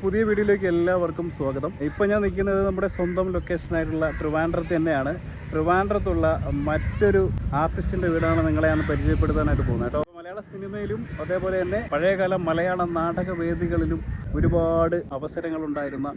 പുതിയ വീഡിയോയിലേക്ക് എല്ലാവർക്കും സ്വാഗതം. ഇപ്പോൾ ഞാൻ നിൽക്കുന്നത് നമ്മുടെ സ്വന്തം ലൊക്കേഷനായിട്ടുള്ള ട്രിവാൻഡ്രത്ത് തന്നെയാണ്. ട്രിവാൻഡ്രത്തുള്ള മറ്റൊരു ആർട്ടിസ്റ്റിൻ്റെ വീടാണ് നിങ്ങളെ ഞാൻ പരിചയപ്പെടുത്താനായിട്ട് പോകുന്നത് കേട്ടോ. മലയാള സിനിമയിലും അതേപോലെ തന്നെ പഴയകാല മലയാള നാടക വേദികളിലും ഒരുപാട് അവസരങ്ങളുണ്ടായിരുന്ന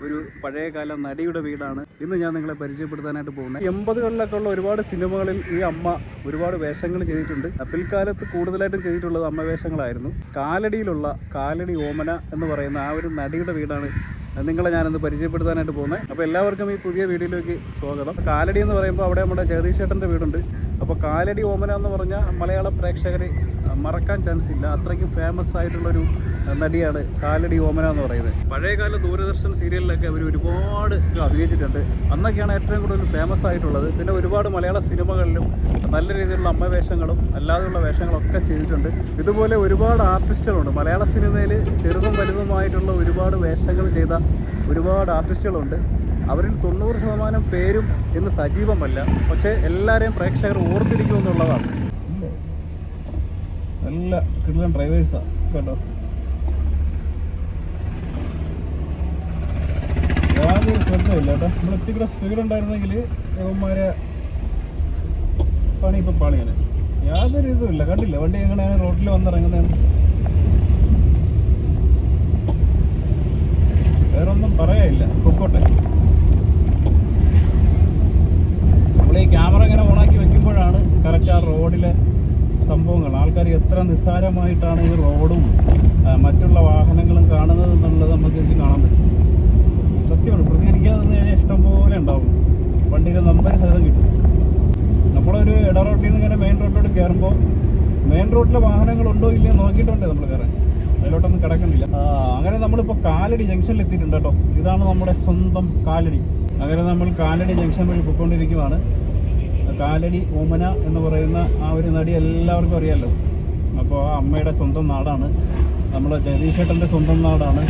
ഒരു പഴയകാല നടിയുടെ വീടാണ് ഇന്ന് ഞാൻ നിങ്ങളെ പരിചയപ്പെടുത്താനായിട്ട് പോകുന്നത്. 80കളിലൊക്കെ ഉള്ള ഒരുപാട് സിനിമകളിൽ ഈ അമ്മ ഒരുപാട് വേഷങ്ങൾ ചെയ്തിട്ടുണ്ട്. പിൽക്കാലത്ത് കൂടുതലായിട്ടും ചെയ്തിട്ടുള്ളത് അമ്മ വേഷങ്ങളായിരുന്നു. കാലടിയിലുള്ള കാലടി ഓമന എന്ന് പറയുന്ന ആ ഒരു നടിയുടെ വീടാണ് നിങ്ങളെ ഞാനൊന്ന് പരിചയപ്പെടുത്താനായിട്ട് പോകുന്നത്. അപ്പോൾ എല്ലാവർക്കും ഈ പുതിയ വീഡിയോയിലേക്ക് സ്വാഗതം. കാലടി എന്ന് പറയുമ്പോൾ അവിടെ നമ്മുടെ ജഗദീഷ് ചേട്ടൻ്റെ വീടുണ്ട്. അപ്പോൾ കാലടി ഓമന എന്ന് പറഞ്ഞാൽ മലയാള പ്രേക്ഷകർ മറക്കാൻ ചാൻസ് ഇല്ല. അത്രയ്ക്കും ഫേമസ് ആയിട്ടുള്ളൊരു നടിയാണ് കാലടി ഓമന എന്ന് പറയുന്നത്. പഴയകാല ദൂരദർശൻ സീരിയലിലൊക്കെ അവർ ഒരുപാട് അഭിനയിച്ചിട്ടുണ്ട്. അന്നൊക്കെയാണ് ഏറ്റവും കൂടുതൽ ഫേമസ് ആയിട്ടുള്ളത്. പിന്നെ ഒരുപാട് മലയാള സിനിമകളിലും നല്ല രീതിയിലുള്ള അമ്മ വേഷങ്ങളും അല്ലാതെയുള്ള വേഷങ്ങളൊക്കെ ചെയ്തിട്ടുണ്ട്. ഇതുപോലെ ഒരുപാട് ആർട്ടിസ്റ്റുകളുണ്ട് മലയാള സിനിമയിൽ. ചെറുതും വലുതുമായിട്ടുള്ള ഒരുപാട് വേഷങ്ങൾ ചെയ്ത ഒരുപാട് ആർട്ടിസ്റ്റുകളുണ്ട്. അവരിൽ 90% പേരും ഇന്ന് സജീവമല്ല. പക്ഷേ എല്ലാവരെയും പ്രേക്ഷകർ ഓർത്തിരിക്കുമെന്നുള്ളതാണ്. നല്ല കിടിലൻ ഡ്രൈവേഴ്സാണ് കേട്ടോ. യാതൊരു ശ്രദ്ധയില്ല കേട്ടോ. നമ്മൾ ഇത്തിരി സ്പീഡ് ഉണ്ടായിരുന്നെങ്കിൽ ഇവന്മാരെ പണി ഇപ്പം പാളിയാണ്. യാതൊരു ഇതുമില്ല. കണ്ടില്ല വണ്ടി എങ്ങനെയാണ് റോഡിൽ വന്നിറങ്ങുന്നതാണ്. വേറൊന്നും പറയാനില്ല. പൊക്കോട്ടെ. നമ്മൾ ഈ ക്യാമറ ഇങ്ങനെ ഓണാക്കി വെക്കുമ്പോഴാണ് കറക്റ്റ് ആ റോഡിലെ സംഭവങ്ങൾ, ആൾക്കാർ എത്ര നിസ്സാരമായിട്ടാണ് ഈ റോഡും മറ്റുള്ള വാഹനങ്ങളും കാണുന്നത് എന്നുള്ളത് നമുക്ക് ഇതിൽ കാണാൻ പറ്റും. സത്യമാണ്. പ്രതികരിക്കാതെ നിന്ന് കഴിഞ്ഞാൽ ഇഷ്ടംപോലെ ഉണ്ടാവും. വണ്ടിയുടെ നമ്പർ സഹിതം കിട്ടും. നമ്മളൊരു ഇട റോഡിൽ നിന്ന് ഇങ്ങനെ മെയിൻ റോഡിലോട്ട് കയറുമ്പോൾ മെയിൻ റോഡിലെ വാഹനങ്ങളുണ്ടോ ഇല്ലയോ നോക്കിയിട്ടുണ്ട് നമ്മൾ കയറാൻ. അതിലോട്ടൊന്നും കിടക്കുന്നില്ല. അങ്ങനെ നമ്മളിപ്പോൾ കാലടി ജംഗ്ഷനിൽ എത്തിയിട്ടുണ്ട് കേട്ടോ. ഇതാണ് നമ്മുടെ സ്വന്തം കാലടി. അങ്ങനെ നമ്മൾ കാലടി ജംഗ്ഷൻ വഴി പോയിക്കൊണ്ടിരിക്കുവാണ്. കാലടി ഓമന എന്ന് പറയുന്ന ആ ഒരു നടി എല്ലാവർക്കും അറിയാമല്ലോ. അപ്പോൾ ആ അമ്മയുടെ സ്വന്തം നാടാണ്, നമ്മുടെ ജഗദീഷ് ചേട്ടൻ്റെ സ്വന്തം നാടാണ്.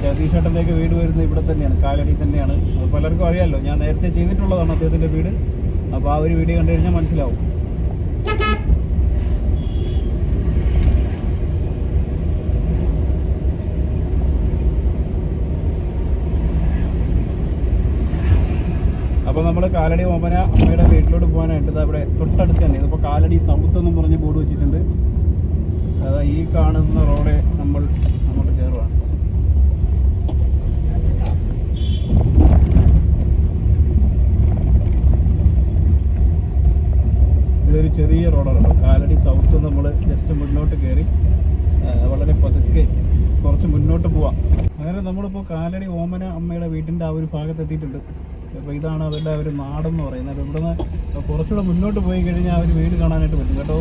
ജഗദീഷ് ചേട്ടൻ്റെയൊക്കെ വീട് വരുന്നത് ഇവിടെ തന്നെയാണ്, കാലടി തന്നെയാണ്. അത് പലർക്കും അറിയാമല്ലോ. ഞാൻ നേരത്തെ ചെയ്തിട്ടുള്ളതാണ് അദ്ദേഹത്തിൻ്റെ വീട്. അപ്പോൾ ആ ഒരു വീഡിയോ കണ്ടു കഴിഞ്ഞാൽ മനസ്സിലാവും. അപ്പോൾ നമ്മൾ കാലടി ഓമന അമ്മയുടെ വീട്ടിലോട്ട് പോകാനായിട്ട് അവിടെ തൊട്ടടുത്ത് തന്നെ, ഇതിപ്പോൾ കാലടി സൗത്ത് എന്നും പറഞ്ഞ് ബോർഡ് വെച്ചിട്ടുണ്ട്. അതാ ഈ കാണുന്ന റോഡ് നമ്മൾ അങ്ങോട്ട് കയറുകയാണ്. ഇതൊരു ചെറിയ റോഡാണ്. കാലടി സൗത്ത് നമ്മൾ ജസ്റ്റ് മുന്നോട്ട് കയറി വളരെ പതുക്കെ കുറച്ച് മുന്നോട്ട് പോവാം. അങ്ങനെ നമ്മളിപ്പോൾ കാലടി ഓമന അമ്മയുടെ വീട്ടിൻ്റെ ആ ഒരു ഭാഗത്തെത്തിയിട്ടുണ്ട്. അപ്പോൾ ഇതാണ് അവരുടെ ഒരു നാടെന്ന് പറയുന്നത്. ഇവിടെ നിന്ന് കുറച്ചുകൂടെ മുന്നോട്ട് പോയി കഴിഞ്ഞാൽ ആ ഒരു വീട് കാണാനായിട്ട് പറ്റും കേട്ടോ.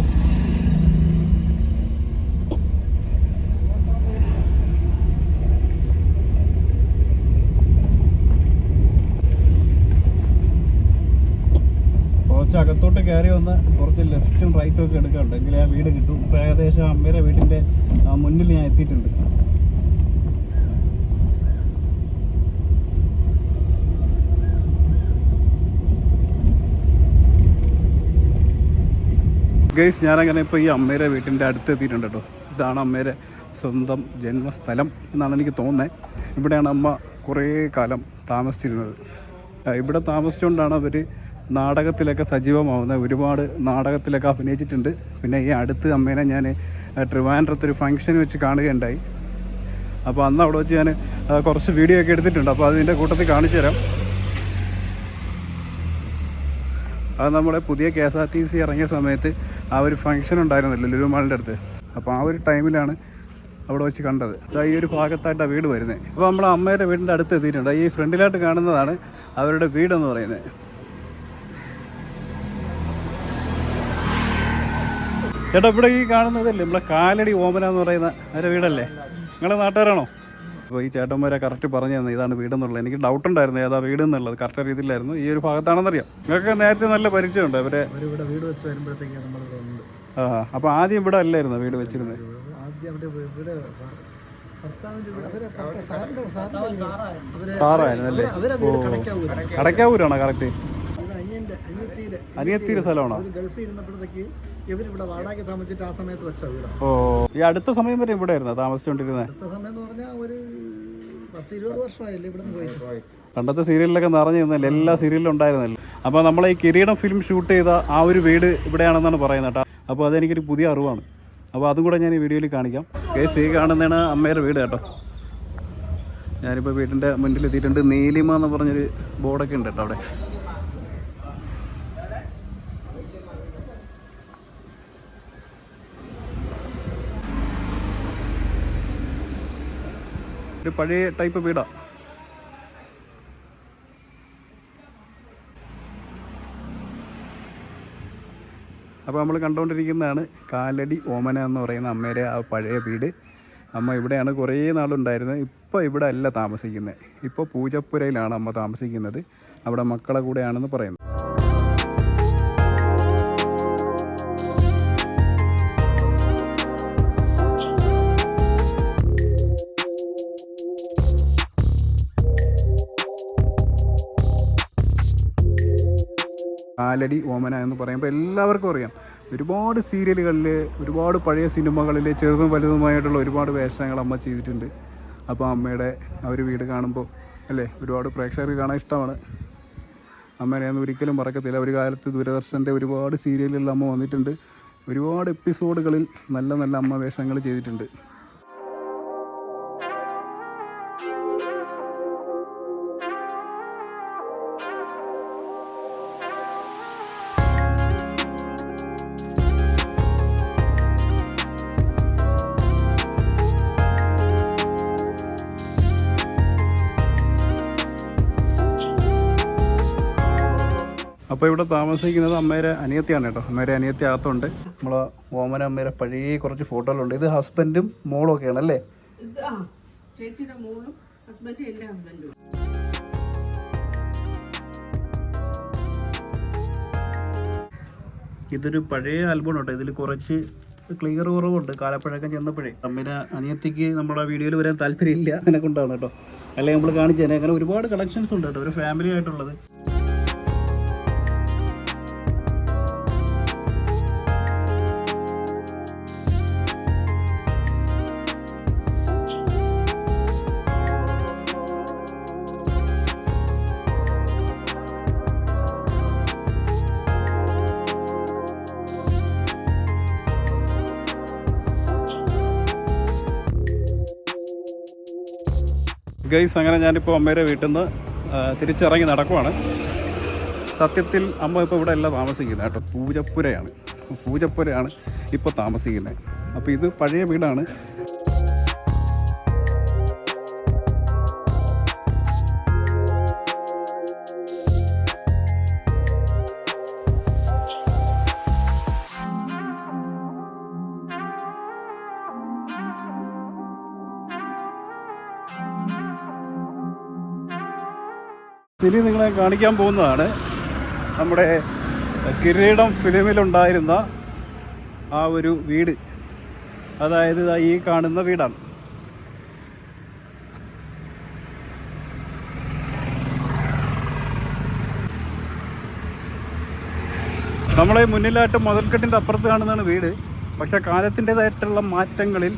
കുറച്ച് അകത്തോട്ട് കയറി വന്ന് കുറച്ച് ലെഫ്റ്റും റൈറ്റും ഒക്കെ എടുക്കാറുണ്ട്, എങ്കിൽ ആ വീട് കിട്ടും. ഇപ്പോൾ ഏകദേശം അമ്മയുടെ വീടിൻ്റെ മുന്നിൽ ഞാൻ എത്തിയിട്ടുണ്ട്. ഗൈസ്, ഞാനങ്ങനെ ഇപ്പോൾ ഈ അമ്മയുടെ വീട്ടിൻ്റെ അടുത്ത് എത്തിയിട്ടുണ്ട് കേട്ടോ. ഇതാണ് അമ്മയുടെ സ്വന്തം ജന്മസ്ഥലം എന്നാണ് എനിക്ക് തോന്നുന്നത്. ഇവിടെയാണ് അമ്മ കുറേ കാലം താമസിച്ചിരുന്നത്. ഇവിടെ താമസിച്ചുകൊണ്ടാണ് അവർ നാടകത്തിലൊക്കെ സജീവമാവുന്നത്. ഒരുപാട് നാടകത്തിലൊക്കെ അഭിനയിച്ചിട്ടുണ്ട്. പിന്നെ ഈ അടുത്ത് അമ്മേനെ ഞാൻ ട്രിവാൻഡ്രത്തൊരു ഫംഗ്ഷൻ വെച്ച് കാണുകയുണ്ടായി. അപ്പോൾ അന്ന് അവിടെ വെച്ച് ഞാൻ കുറച്ച് വീഡിയോ ഒക്കെ എടുത്തിട്ടുണ്ട്. അപ്പോൾ അതിൻ്റെ കൂട്ടത്തിൽ കാണിച്ചു തരാം. അത് നമ്മുടെ പുതിയ KSRTC ഇറങ്ങിയ സമയത്ത് ആ ഒരു ഫംഗ്ഷൻ ഉണ്ടായിരുന്നല്ലോ ലുലു മാളിൻ്റെ അടുത്ത്. അപ്പോൾ ആ ഒരു ടൈമിലാണ് അവിടെ വെച്ച് കണ്ടത്. ഈ ഒരു ഭാഗത്തായിട്ടാണ് വീട് വരുന്നത്. അപ്പോൾ നമ്മൾ അമ്മയുടെ വീടിൻ്റെ അടുത്ത് എത്തിയിട്ടുണ്ട്. ഈ ഫ്രണ്ടിലായിട്ട് കാണുന്നതാണ് അവരുടെ വീടെന്ന് പറയുന്നത്. ചേട്ടാ, ഇവിടെ ഈ കാണുന്നതല്ലേ നമ്മളെ കാലടി ഓമന എന്ന് പറയുന്ന അവരുടെ വീടല്ലേ? നിങ്ങളുടെ നാട്ടുകാരാണോ? അപ്പോൾ ഈ ചേട്ടന്മാരെ കറക്റ്റ് പറഞ്ഞു തന്നെ ഇതാണ് വീടെന്നുള്ളത്. എനിക്ക് ഡൗട്ട് ഉണ്ടായിരുന്നു ഏതാ വീട് എന്നുള്ളത്. കറക്റ്റ് രീതിയിലായിരുന്നു. ഈ ഒരു ഭാഗത്താണെന്നറിയാം. നിങ്ങൾക്ക് നേരത്തെ നല്ല പരിചയമുണ്ട് അവരെ? വീട് വെച്ച് വരുമ്പോഴത്തേക്ക് നമ്മൾ അപ്പോൾ ആദ്യം ഇവിടെ അല്ലായിരുന്നു വീട് വെച്ചിരുന്നത്? സാറായിരുന്നല്ലേ? കടക്കാവൂരാണോ കറക്റ്റ്? അനിയത്തിയുടെ സ്ഥലമാണോ? ഇവരിവിടെ വാടക താമസിച്ചിട്ട് ആ സമയത്ത് വെച്ച വീടാണ്. ഓ, ഈ അടുത്ത സമയം വരെ ഇവിടെ ആയിരുന്നു താമസിച്ചുകൊണ്ടിരുന്നത്? അടുത്ത സമയം എന്ന് പറഞ്ഞാൽ ഒരു 10-20 വർഷമായില്ലേ ഇവിടെ നിന്ന് പോയിട്ട്. പണ്ടത്തെ സീരിയലിലൊക്കെ നിറഞ്ഞു നിന്നല്ലേ, എല്ലാ സീരിയലിലും ഉണ്ടായിരുന്നല്ലോ. അപ്പോൾ നമ്മൾ ഈ കിരീടം ഫിലിം ഷൂട്ട് ചെയ്ത ആ ഒരു വീട് ഇവിടെയാണെന്നാണ് പറയുന്നത് കേട്ടോ. അപ്പോൾ അതെനിക്കൊരു പുതിയ അറിവാണ്. അപ്പോൾ അതും കൂടെ ഞാൻ ഈ വീഡിയോയിൽ കാണിക്കാം. ഈ കാണുന്നതാണ് അമ്മയുടെ വീട് കേട്ടോ. ഞാനിപ്പോൾ വീടിൻ്റെ മുന്നിൽ എത്തിയിട്ടുണ്ട്. നീലിമ എന്ന് പറഞ്ഞൊരു ബോർഡൊക്കെ ഉണ്ട് കേട്ടോ അവിടെ. ഒരു പഴയ ടൈപ്പ് വീടാണ്. അപ്പോൾ നമ്മൾ കണ്ടുകൊണ്ടിരിക്കുന്നതാണ് കാലടി ഓമന എന്ന് പറയുന്ന അമ്മയുടെ ആ പഴയ വീട്. അമ്മ ഇവിടെയാണ് കുറേ നാളുണ്ടായിരുന്നത്. ഇപ്പോൾ ഇവിടെ അല്ല താമസിക്കുന്നത്. ഇപ്പോൾ പൂജപ്പുരയിലാണ് അമ്മ താമസിക്കുന്നത്. അവിടെ മക്കളെ കൂടെയാണെന്ന് പറയുന്നത്. കാലടി ഓമന എന്ന് പറയുമ്പോൾ എല്ലാവർക്കും അറിയാം. ഒരുപാട് സീരിയലുകളിൽ, ഒരുപാട് പഴയ സിനിമകളിൽ ചെറുതും വലുതുമായിട്ടുള്ള ഒരുപാട് വേഷങ്ങൾ അമ്മ ചെയ്തിട്ടുണ്ട്. അപ്പോൾ അമ്മയുടെ ആ ഒരു വീട് കാണുമ്പോൾ അല്ലേ, ഒരുപാട് പ്രേക്ഷകർക്ക് കാണാൻ ഇഷ്ടമാണ്. അമ്മേനെ ഒന്നും ഒരിക്കലും മറക്കത്തില്ല. ഒരു കാലത്ത് ദൂരദർശൻ്റെ ഒരുപാട് സീരിയലുകളിൽ അമ്മ വന്നിട്ടുണ്ട്. ഒരുപാട് എപ്പിസോഡുകളിൽ നല്ല നല്ല അമ്മ വേഷങ്ങൾ ചെയ്തിട്ടുണ്ട്. അപ്പോൾ ഇവിടെ താമസിക്കുന്നത് അമ്മയുടെ അനിയത്തിയാണ് കേട്ടോ. അമ്മയുടെ അനിയത്തി അകത്തുണ്ട്. നമ്മളെ ഓമന അമ്മയുടെ പഴയ കുറച്ച് ഫോട്ടോകളുണ്ട്. ഇത് ഹസ്ബൻഡും മോളും ഒക്കെയാണ് അല്ലേ? ചേച്ചിയുടെ മോളും ഹസ്ബൻഡും എൻ്റെ ഹസ്ബൻഡും. ഇതൊരു പഴയ ആൽബം കേട്ടോ. ഇതിൽ കുറച്ച് ക്ലിയർ കുറവുണ്ട് കാലപ്പഴക്കം ചെന്നപ്പോഴേ. അമ്മയുടെ അനിയത്തിക്ക് നമ്മുടെ വീഡിയോയിൽ വരാൻ താല്പര്യമില്ല, അതിനെ കൊണ്ടാണ് കേട്ടോ. അല്ലെങ്കിൽ നമ്മൾ കാണിച്ചു തന്നെ. അങ്ങനെ ഒരുപാട് കളക്ഷൻസ് ഉണ്ട് കേട്ടോ, ഒരു ഫാമിലി ആയിട്ടുള്ളത്. ഗൈസ്, അങ്ങനെ ഞാനിപ്പോൾ അമ്മയുടെ വീട്ടിൽ നിന്ന് തിരിച്ചിറങ്ങി നടക്കുവാണ്. സത്യത്തിൽ അമ്മ ഇപ്പോൾ ഇവിടെ അല്ല താമസിക്കുന്നത് കേട്ടോ. പൂജപ്പുരയാണ് ഇപ്പോൾ താമസിക്കുന്നത്. അപ്പോൾ ഇത് പഴയ വീടാണ്. ഇനി നിങ്ങളെ കാണിക്കാൻ പോകുന്നതാണ് നമ്മുടെ കിരീടം ഫിലിമിലുണ്ടായിരുന്ന ആ ഒരു വീട്. അതായത് ഈ കാണുന്ന വീടാണ്. നമ്മളെ മുന്നിലായിട്ട് മതിൽക്കെട്ടിൻ്റെ അപ്പുറത്ത് കാണുന്നതാണ് വീട്. പക്ഷെ കാലത്തിൻ്റെതായിട്ടുള്ള മാറ്റങ്ങളിൽ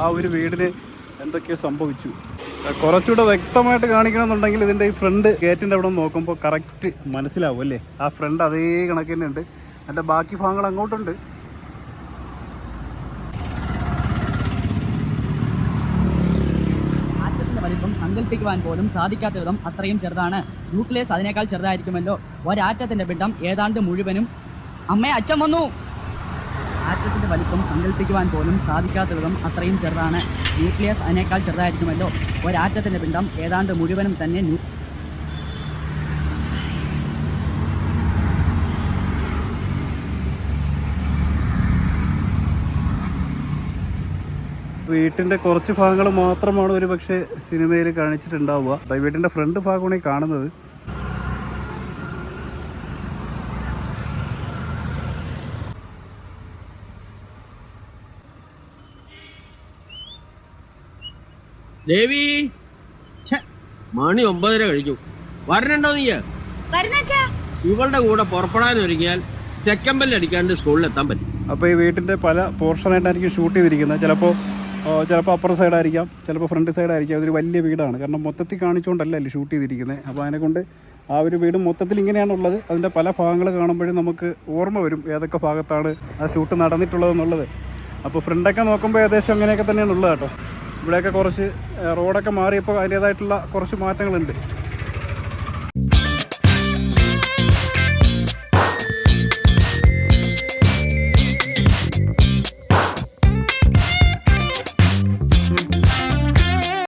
ആ ഒരു വീടിന് എന്തൊക്കെയോ സംഭവിച്ചു. കുറച്ചുകൂടെ വ്യക്തമായിട്ട് കാണിക്കണമെന്നുണ്ടെങ്കിൽ ഇതിൻ്റെ ഈ ഫ്രണ്ട് ഗേറ്റിൻ്റെ അവിടെ നോക്കുമ്പോൾ കറക്റ്റ് മനസ്സിലാവും അല്ലേ. ആ ഫ്രണ്ട് അതേ കണക്ക് തന്നെ ഉണ്ട്. അതിൻ്റെ ബാക്കി ഭാഗങ്ങൾ അങ്ങോട്ടുണ്ട്. ആറ്റത്തിന്റെ വലിപ്പം സങ്കല്പിക്കുവാൻ പോലും സാധിക്കാത്ത വിധം അത്രയും ചെറുതാണ്. ന്യൂക്ലിയസ് അതിനേക്കാൾ ചെറുതായിരിക്കുമല്ലോ. ഒരാറ്റത്തിന്റെ പിണ്ഡം ഏതാണ്ട് മുഴുവനും. അമ്മേ, അച്ഛൻ വന്നു. ആറ്റത്തിന്റെ വലിപ്പം സങ്കല്പിക്കുവാൻ പോലും സാധിക്കാത്ത വിധം അത്രയും ചെറുതാണ്. ന്യൂക്ലിയസ് അതിനേക്കാൾ ചെറുതായിരിക്കുമല്ലോ. ഒരാറ്റത്തിന്റെ പിണ്ഡം ഏതാണ്ട് മുഴുവനും തന്നെ വീട്ടിൻ്റെ കുറച്ച് ഭാഗങ്ങൾ മാത്രമാണ് ഒരു പക്ഷേ സിനിമയിൽ കാണിച്ചിട്ടുണ്ടാവുക. വീട്ടിൻ്റെ ഫ്രണ്ട് ഭാഗമാണ് ഈ കാണുന്നത്. ദേവി, മണി 9:30 കഴിഞ്ഞു. വരണുണ്ടോ നീ? ഇവളുടെ കൂടെ പുറപ്പെടാൻ ഒരുങ്ങിയാൽ സെക്കൻഡ് ബെല്ല് അടിക്കാണ്ട് സ്കൂളിൽ എത്താൻ പറ്റും. അപ്പോൾ ഈ വീട്ടിൻ്റെ പല പോർഷനായിട്ടായിരിക്കും ഷൂട്ട് ചെയ്തിരിക്കുന്നത്. ചിലപ്പോൾ ചിലപ്പോൾ അപ്പുറ സൈഡായിരിക്കാം, ചിലപ്പോൾ ഫ്രണ്ട് സൈഡായിരിക്കാം. അതൊരു വലിയ വീടാണ്, കാരണം മൊത്തത്തിൽ കാണിച്ചുകൊണ്ടല്ലേ ഷൂട്ട് ചെയ്തിരിക്കുന്നത്. അപ്പോൾ അതിനെക്കൊണ്ട് ആ ഒരു വീട് മൊത്തത്തിൽ ഇങ്ങനെയാണുള്ളത്. അതിൻ്റെ പല ഭാഗങ്ങൾ കാണുമ്പോഴും നമുക്ക് ഓർമ്മ വരും ഏതൊക്കെ ഭാഗത്താണ് ആ ഷൂട്ട് നടന്നിട്ടുള്ളതെന്നുള്ളത്. അപ്പോൾ ഫ്രണ്ടൊക്കെ നോക്കുമ്പോൾ ഏകദേശം അങ്ങനെയൊക്കെ തന്നെയാണ് ഉള്ളത് കേട്ടോ. ഇവിടെയൊക്കെ കുറച്ച് റോഡൊക്കെ മാറിയപ്പോൾ അതിൻ്റേതായിട്ടുള്ള കുറച്ച് മാറ്റങ്ങളുണ്ട്.